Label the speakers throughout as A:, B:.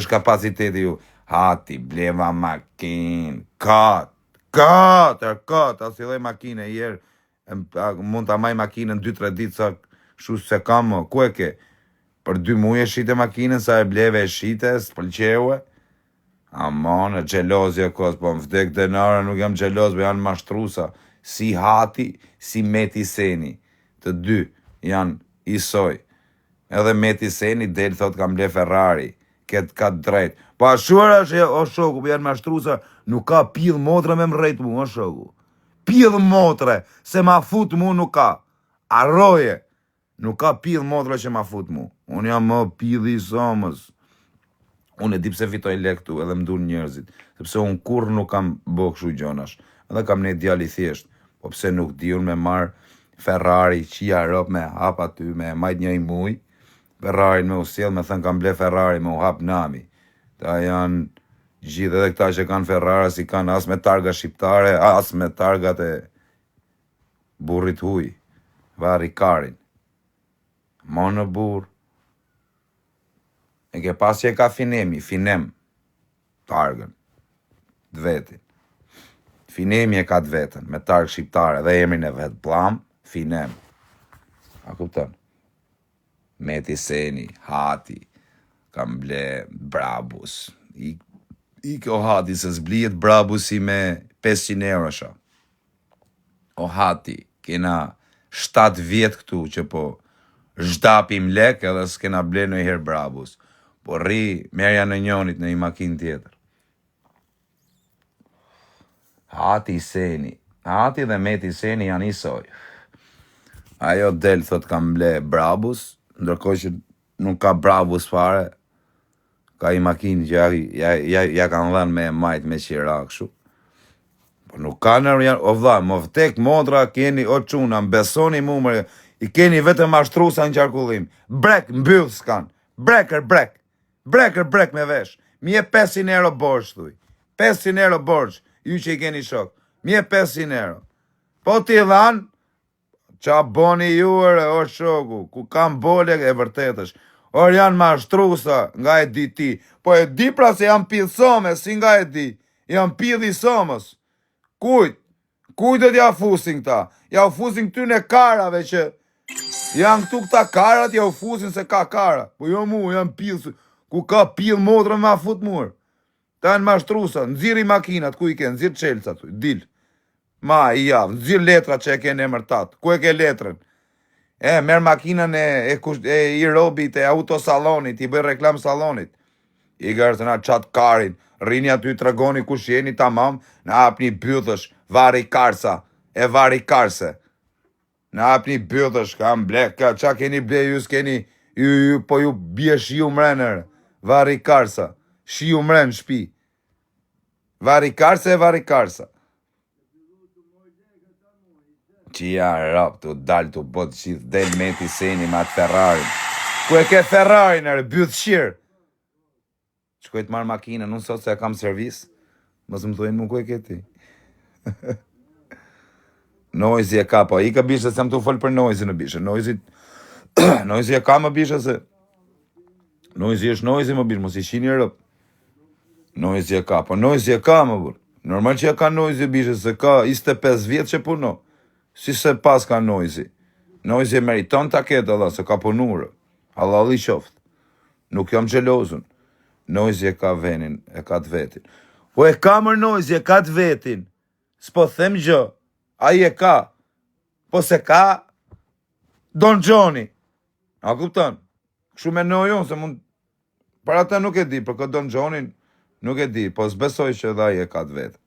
A: është kapaciteti ju. Hati, bleva makinë, katë, a silloj makinë e jerë, mund ta maj makinën 2-3 ditë sa shu se kam, ku e ke? Për 2 muaj e shite makinën, sa e bleve e shite, s'pëlqeue. Amon, e gjelozja kos, po më vdek denara, nuk jam gjeloz, po janë mashtrusa. Si Hati, si Meti Seni. Të dy janë isoj. Edhe Meti Seni del thot kam ble Ferrari. Ka drejt. Po a shuar është, o shoku, po janë mashtrusa, nuk ka pill motre me mrejt mu, o shoku. Pill motre, se ma fut mu nuk ka. Arroje. Nuk ka pill motre që ma fut mu. Unë jam më pilli i somës. Unë e di pse fitoj lek tu edhe më dur njerëzit. Sepse unë kur nuk kam bo këshu gjonash. Edhe kam ne djali thjesht. Po pse nuk di unë me marë Ferrari, qia rop me hap aty, me majt një i muj. Ferrari me usjel, me thënë kam ble Ferrari, me u hap nami. Ta janë gjithë edhe këta që kanë Ferrari, si kanë as me targa shqiptare, as me targat e burrit huj. Vari karin. Mo në burr. E ke pas që e ka Finem, targën, dvetin. Finemi e ka dvetën, me targë shqiptare, dhe emrin e vetë, Blam, Finem. A kupton? Meti Seni, Hati, kam ble Brabus. I kjo Hati, se zblijet Brabusi me 500 euro sha. O Hati, kena 7 vjetë këtu që po zhdapim lek edhe s'kena ble në i herë Brabus. Po rri merja në njonit në i makin tjetër. Hati Seni. Hati dhe Meti Seni janë isoj. Ajo del thot kam ble Brabus, ndërkohë që nuk ka Brabus fare. Ka i makin që ja kanë dhenë me majt me qira këshu. Po nuk ka nërë janë, o vla, më vtek modra keni, o quna, më besoni mu mërë, i keni vetëm mashtrusa në qarkullim. Brek, mbyll s'kan. Breker me vesh. Mje 500 euro borç, thuj. 500 euro borç, ju që i keni shok. Mje 500 euro. Po t'i dhan, qa boni juër, o shoku, ku kam bole e vërtetësh. Or janë mashtrusa, nga e di ti. Po e di pra se janë pill some, si nga e di. Janë pill i somës. Kujt do t'ja fusin këta? Ja u fusin këty në karave që janë këtu këta karat, ja u fusin se ka kara. Po jo mu, janë pill, ku ka pill motra me a fut mur. Ta janë mashtrusa, nëziri makinat, ku i ke, nëzir qelcat, dil. Ma i javë, nëzir letrat që e ke në emër tatë, ku e ke letrën? Merë makinën e i robit, e autosalonit, i bëj reklam salonit. I gërë të na qatë karin, rini aty të regoni kush jeni tamam, në apni bythësh, vari karsa, e vari karse. Në apni bythësh, kam blek, qa keni ble, ju s'keni, po ju bje shiu mrenër, vari karsa, shiu mren shpi. Vari karse e vari karsa. Qia rap, të dalë të botë qithë, del Meti Seni ma të Ferrari. Ku e ke Ferrari nërë, bythë shirë. Shkoj të marrë makinën, unë sot se kam servis, mos më thujnë mu ku e ke ti. Noizi e ka, po i ka bishe se më të folë për noizi në bishe. Noizi e ka më bishe se. Noizi është noizi më bishe, mos i shini rëp. Noizi e ka, po noizi e ka më burë. Normal që e ka noizi bishe, se ka 25 vjetë që puno. Si se pas ka noizi. Noizi e meriton të ketë, Allah, se ka punurë. Allah li qoftë. Nuk jam gjelozun. Noizi e ka venin, e ka të vetin. Po e ka mër noizi, e ka të vetin. S'po them gjë. A i e ka. Po se ka Don Gjoni. A kupton? Kështu me nojon, se mund. Para ta nuk e di, për këtë Don Gjonin nuk e di. Po s'besoj që dhe a i e ka të vetin.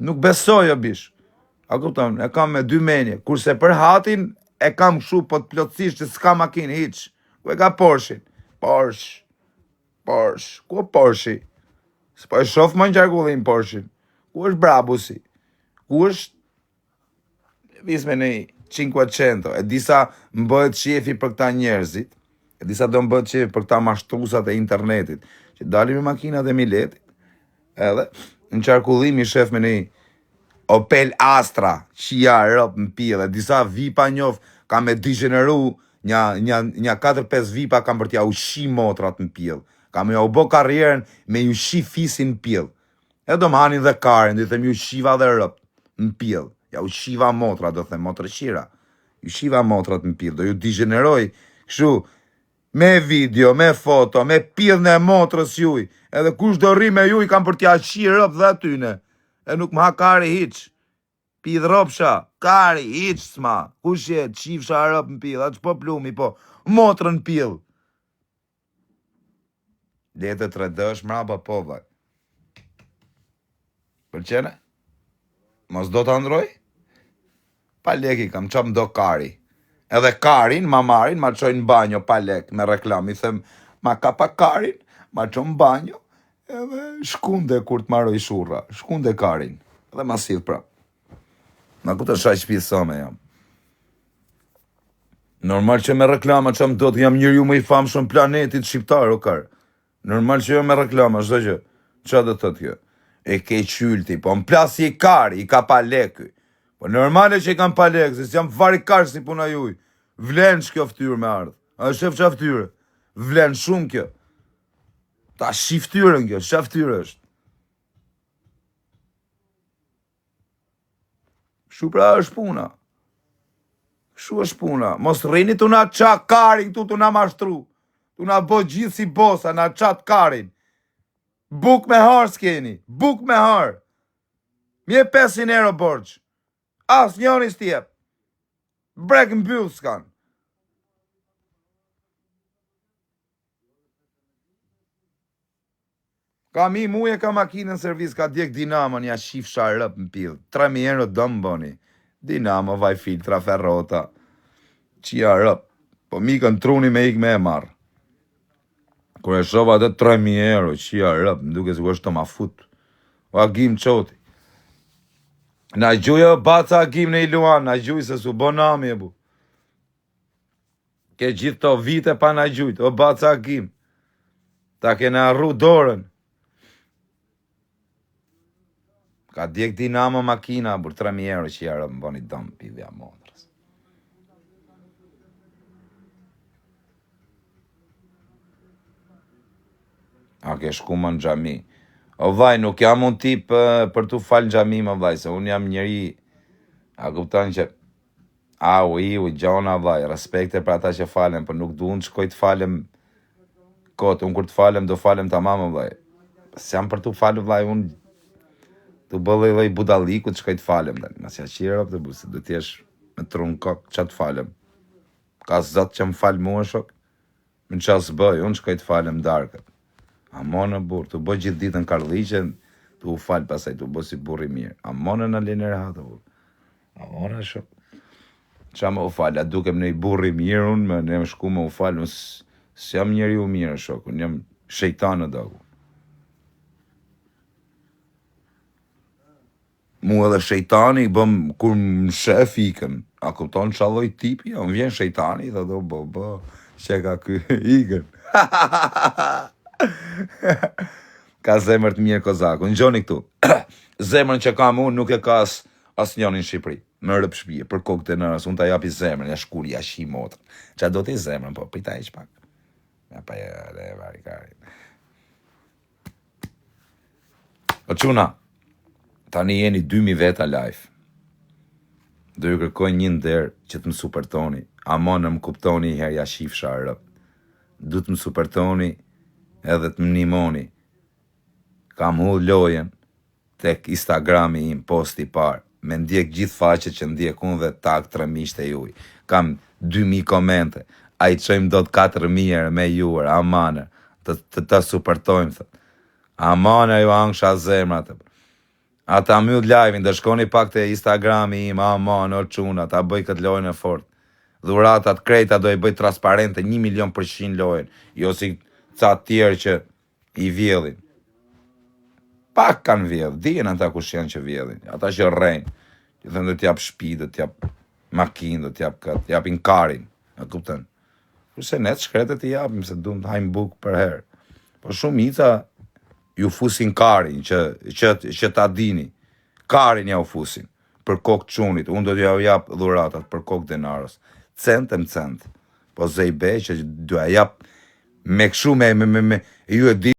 A: Nuk besoj o bish. A kupton? E kam me 2 menje. Kurse për Hatin e kam kështu, po të plotësisht që s'ka makinë hiq. Ku e ka Porsche? Porsche. Ku Porsche? S'po e shof më në qarkullim Porsche. Ku është Brabusi? Ku është visme në 500? E disa më bëhet shefi për këta njerëzit. E disa do më bëhet shefi për këta mashtrusat e internetit. Që dalim me makinat e miletit. Edhe në qarkullim i shef me në Opel Astra, qia rëp në pile. Disa vipa njof kam me degeneru. Nja 4-5 vipa kam për t'ja ushi motrat në pile. Kam ja u bo karrierën me ju shi fisin pjell. E do më hanin dhe karin, do i them ju shiva dhe rëp në pjell. Ja u shiva motra, do them motrë qira. Ju shiva motrat në pjell, do ju digeneroj kështu me video, me foto, me pjell në motrës juj. Edhe kush do rri me juj kam për t'ja shi rëp dhe atyne. E nuk më ha kari hiq. Pidh ropsha, kari, hiq s'ma. Kush je, qifsha rëp në pjell, atë po plumi, po motrën në pjell. Letë të redësh mraba po vaj. Për qene? Mos do të ndroj? Pa leki kam, qa më do kari. Edhe karin, ma marin, ma qojnë banjo pa lek me reklam. I them, ma ka pa karin, ma qojnë banjo, edhe shkunde kur të maroj shurra. Shkunde karin, edhe ma sidh prap. Ma ku të shaj shpisome jam. Normal që me reklama që më do të jam njëri ju më i famë shumë planetit shqiptar, o kar. Normal që jo me reklama, shdo që. Qa dhe të kjo? E ke qylti, po më plasi i kari, i ka pa lekë. Po normale që i kam pa lekë, se si jam fari karë si puna juj. Vlen shkjo ftyrë me ardhë. A shef qa ftyrë? Vlen shumë kjo. Ta shi ftyrën kjo, qa ftyrë është? Shu pra është puna. Shu është puna. Mos rrini të na qa karin këtu të na mashtru. Të na bo gjithë si bosa, na qatë karin. Buk me harë s'keni. Buk me harë. Mje 500 euro borç. As njoni s'tjep. Brek mbyll s'kan. Ka mi muje ka makinën servis, ka djek Dinamo, ja shif sharëp në pil. 3.000 euro dëmë boni. Dinamo, vaj filtra, ferrota. Qia rëp. Po mi kanë truni me ik me e marë. Kër e shova atë 3.000 euro, qia rëp, më duke s'u është të ma fut. O agim qoti. Na gjuja baca agim në Iluan, na gjuj se su bo nami e bu. Ke gjithë to vite pa na gjujt, o baca agim. Ta kena arru dorën. Ka djek Dinamo makina, bur 3.000 euro që jarë më boni dëmë pidhja motrës. A ke shku më në gjami. O vaj, nuk jam unë tip për tu falë gjami më vaj, se unë jam njeri, a kuptan që, u gjona vaj, respekte për ata që falem, për nuk du unë shkoj të falem kotë, unë kur të falem, do falem të mamë vaj. Se jam për tu falem vaj, unë të bëllë i budaliku të shkoj të falem, nësja qira për të bu, se du t'jesh me trunë kokë që të falem. Ka zëtë që më falë mua shok, më qasë bëj, unë shkoj të falem darkët. Amonë burë, të bëj gjithë ditën karliqen, të u falë pasaj, të u bëj si burri mirë. Amonë në linë ratë, amonë shok. Qa më u falë, a dukem në i burri mirë, unë më shku më u falë, unë s'jam njeri u mirë shok, unë jam shejtanë dogu. Mu edhe shejtani, bëm, kur më shef ikën, a kupton qalloj tipi, a më vjen shejtani, dhe do, që ka kë ikën. Ka zemër të mirë kozaku, në gjoni këtu. Zemërën që kam unë nuk e ka as njoni në Shqipëri, më rëp shpije, për kokë të nërës, unë ta japi zemërën, ja shkuri, ja shi motrën. Qa do t'i zemërën, po, prita e qpak. Ja pa e varikari. O quna, tani jeni 2.000 veta live. Do ju kërkoj një ndër që të më supertoni. Amon në më kuptoni her ja shif sharëp. Du të më supertoni edhe të më nimoni. Kam hu lojen tek Instagrami im posti par. Me ndjek gjithë faqet që ndjek unë dhe tak 3.000 e juj. Kam 2.000 komente. A i qëjmë do të 4.000 me juër. Amanë. Të supertojmë. Thët. Amanë ju angsha zemrat. Ata mjëll live-in, dhe shkoni pak të Instagrami im, amon, o quna, ta bëj këtë lojnë e fort. Dhuratat krejta do i bëj transparente 1.000.000% lojnë, jo si ca tjerë që i vjedhin. Pak kanë vjedh, dijen ata kush janë që vjedhin, ata që rrejnë, që thënë dhe t'jap shpi, dhe t'jap makinë, dhe t'jap këtë, t'japin karin, e kupten. Kurse ne të shkretet t'i japim, se du të hajmë buk për herë. Po shumica ju fusin karin, që ta dini. Karin ja u fusin, për kokë qunit. Unë do t'ja u jap dhuratat për kokë denarës. Centem cent. Po zejbe që do ja jap me këshu, ju e di